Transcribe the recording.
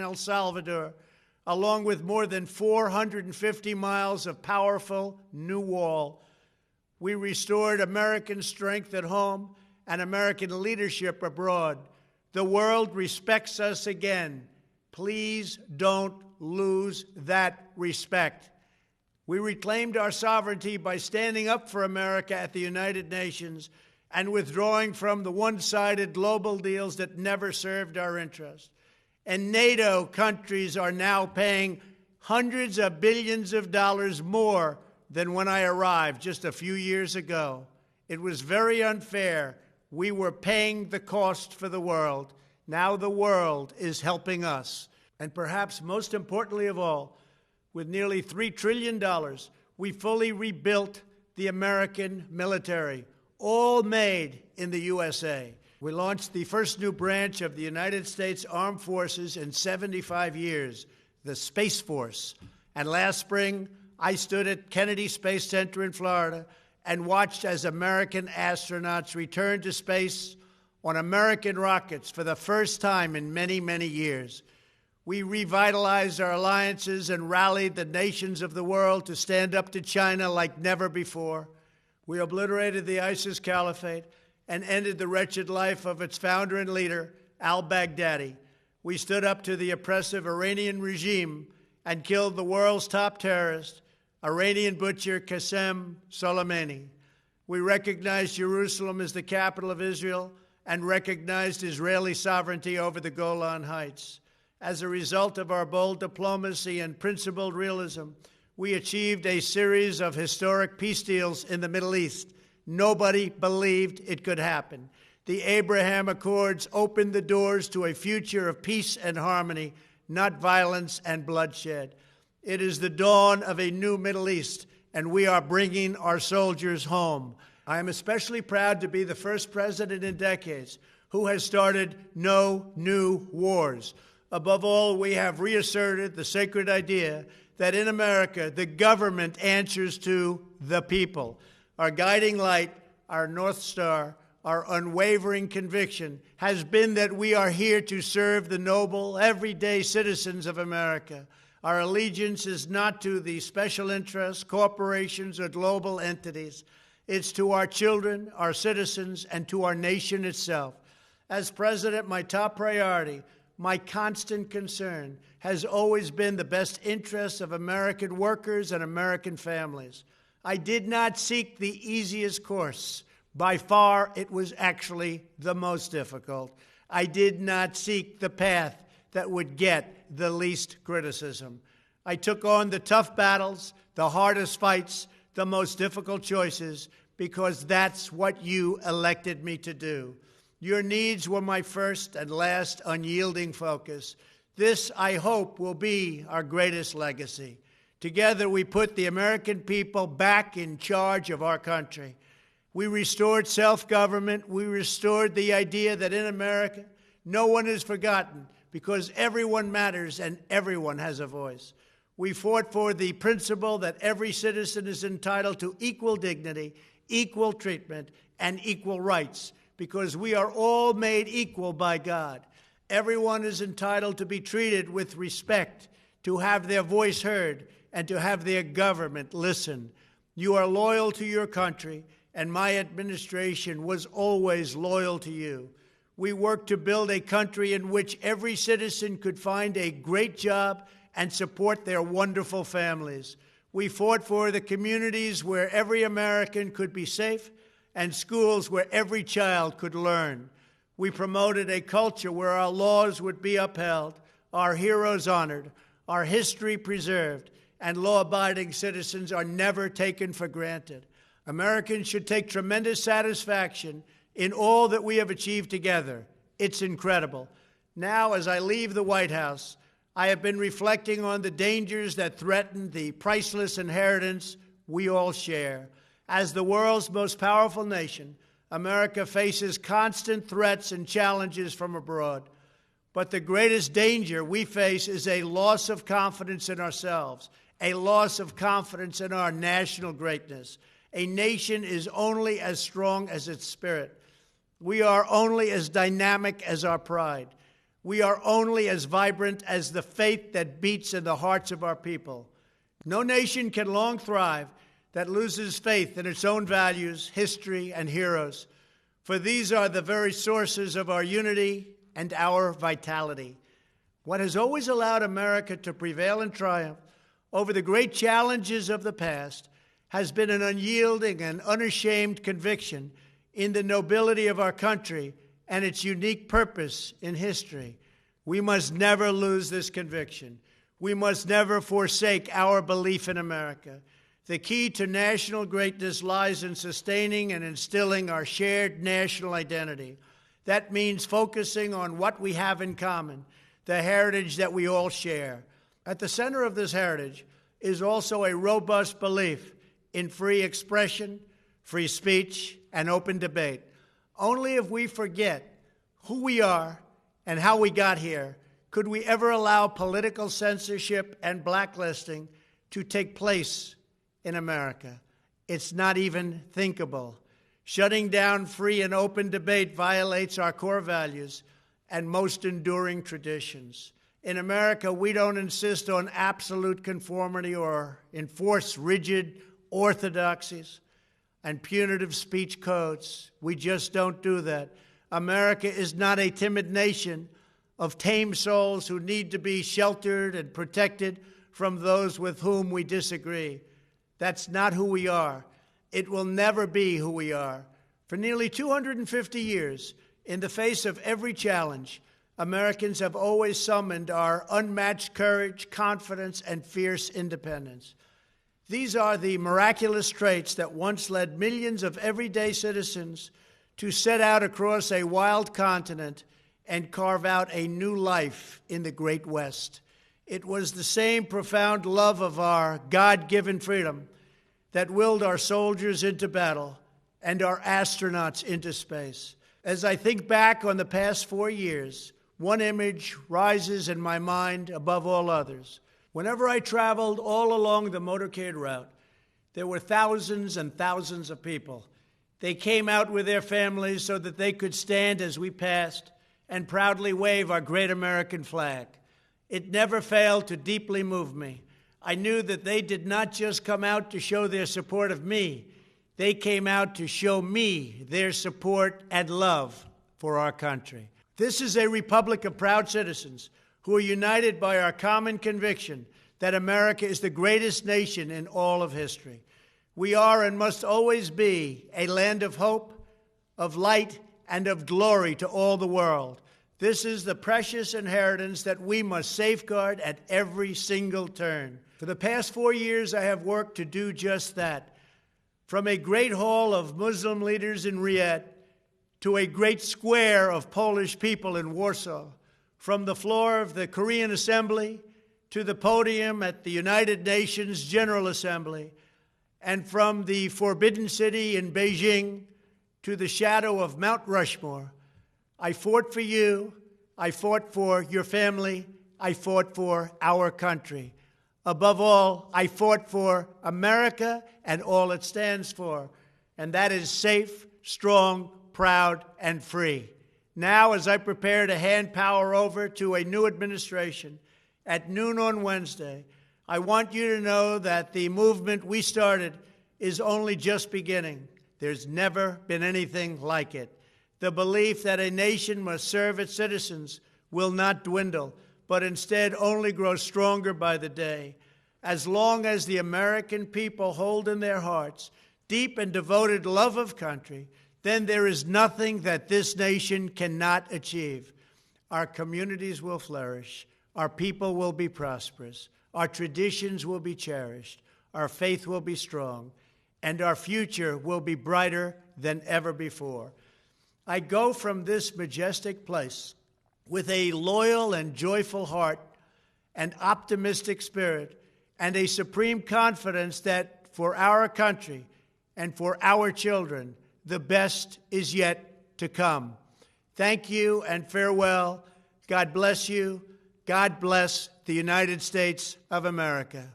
El Salvador, along with more than 450 miles of powerful new wall. We restored American strength at home and American leadership abroad. The world respects us again. Please don't lose that respect. We reclaimed our sovereignty by standing up for America at the United Nations and withdrawing from the one-sided global deals that never served our interest. And NATO countries are now paying hundreds of billions of dollars more than when I arrived just a few years ago. It was very unfair. We were paying the cost for the world. Now the world is helping us. And perhaps most importantly of all, with nearly $3 trillion, we fully rebuilt the American military, all made in the USA. We launched the first new branch of the United States Armed Forces in 75 years, the Space Force. And last spring, I stood at Kennedy Space Center in Florida and watched as American astronauts returned to space on American rockets for the first time in many, many years. We revitalized our alliances and rallied the nations of the world to stand up to China like never before. We obliterated the ISIS caliphate and ended the wretched life of its founder and leader, al-Baghdadi. We stood up to the oppressive Iranian regime and killed the world's top terrorist, Iranian butcher Qasem Soleimani. We recognized Jerusalem as the capital of Israel and recognized Israeli sovereignty over the Golan Heights. As a result of our bold diplomacy and principled realism, we achieved a series of historic peace deals in the Middle East. Nobody believed it could happen. The Abraham Accords opened the doors to a future of peace and harmony, not violence and bloodshed. It is the dawn of a new Middle East, and we are bringing our soldiers home. I am especially proud to be the first president in decades who has started no new wars. Above all, we have reasserted the sacred idea that in America, the government answers to the people. Our guiding light, our North Star, our unwavering conviction has been that we are here to serve the noble, everyday citizens of America. Our allegiance is not to the special interests, corporations, or global entities. It's to our children, our citizens, and to our nation itself. As president, my top priority, my constant concern has always been the best interests of American workers and American families. I did not seek the easiest course. By far, it was actually the most difficult. I did not seek the path that would get the least criticism. I took on the tough battles, the hardest fights, the most difficult choices, because that's what you elected me to do. Your needs were my first and last unyielding focus. This, I hope, will be our greatest legacy. Together, we put the American people back in charge of our country. We restored self-government. We restored the idea that in America, no one is forgotten because everyone matters and everyone has a voice. We fought for the principle that every citizen is entitled to equal dignity, equal treatment, and equal rights, because we are all made equal by God. Everyone is entitled to be treated with respect, to have their voice heard, and to have their government listen. You are loyal to your country, and my administration was always loyal to you. We worked to build a country in which every citizen could find a great job and support their wonderful families. We fought for the communities where every American could be safe and schools where every child could learn. We promoted a culture where our laws would be upheld, our heroes honored, our history preserved, and law-abiding citizens are never taken for granted. Americans should take tremendous satisfaction in all that we have achieved together. It's incredible. Now, as I leave the White House, I have been reflecting on the dangers that threaten the priceless inheritance we all share. As the world's most powerful nation, America faces constant threats and challenges from abroad. But the greatest danger we face is a loss of confidence in ourselves, a loss of confidence in our national greatness. A nation is only as strong as its spirit. We are only as dynamic as our pride. We are only as vibrant as the faith that beats in the hearts of our people. No nation can long thrive that loses faith in its own values, history, and heroes, for these are the very sources of our unity and our vitality. What has always allowed America to prevail and triumph over the great challenges of the past has been an unyielding and unashamed conviction in the nobility of our country and its unique purpose in history. We must never lose this conviction. We must never forsake our belief in America. The key to national greatness lies in sustaining and instilling our shared national identity. That means focusing on what we have in common, the heritage that we all share. At the center of this heritage is also a robust belief in free expression, free speech, and open debate. Only if we forget who we are and how we got here could we ever allow political censorship and blacklisting to take place in America. It's not even thinkable. Shutting down free and open debate violates our core values and most enduring traditions. In America, we don't insist on absolute conformity or enforce rigid orthodoxies and punitive speech codes. We just don't do that. America is not a timid nation of tame souls who need to be sheltered and protected from those with whom we disagree. That's not who we are. It will never be who we are. For nearly 250 years, in the face of every challenge, Americans have always summoned our unmatched courage, confidence, and fierce independence. These are the miraculous traits that once led millions of everyday citizens to set out across a wild continent and carve out a new life in the Great West. It was the same profound love of our God-given freedom that willed our soldiers into battle and our astronauts into space. As I think back on the past 4 years, one image rises in my mind above all others. Whenever I traveled all along the motorcade route, there were thousands and thousands of people. They came out with their families so that they could stand as we passed and proudly wave our great American flag. It never failed to deeply move me. I knew that they did not just come out to show their support of me. They came out to show me their support and love for our country. This is a republic of proud citizens who are united by our common conviction that America is the greatest nation in all of history. We are and must always be a land of hope, of light, and of glory to all the world. This is the precious inheritance that we must safeguard at every single turn. For the past 4 years, I have worked to do just that. From a great hall of Muslim leaders in Riyadh to a great square of Polish people in Warsaw, from the floor of the Korean Assembly to the podium at the United Nations General Assembly, and from the Forbidden City in Beijing to the shadow of Mount Rushmore, I fought for you, I fought for your family, I fought for our country. Above all, I fought for America and all it stands for, and that is safe, strong, proud, and free. Now, as I prepare to hand power over to a new administration at noon on Wednesday, I want you to know that the movement we started is only just beginning. There's never been anything like it. The belief that a nation must serve its citizens will not dwindle, but instead only grow stronger by the day. As long as the American people hold in their hearts deep and devoted love of country, then there is nothing that this nation cannot achieve. Our communities will flourish, our people will be prosperous, our traditions will be cherished, our faith will be strong, and our future will be brighter than ever before. I go from this majestic place with a loyal and joyful heart, an optimistic spirit, and a supreme confidence that for our country and for our children, the best is yet to come. Thank you and farewell. God bless you. God bless the United States of America.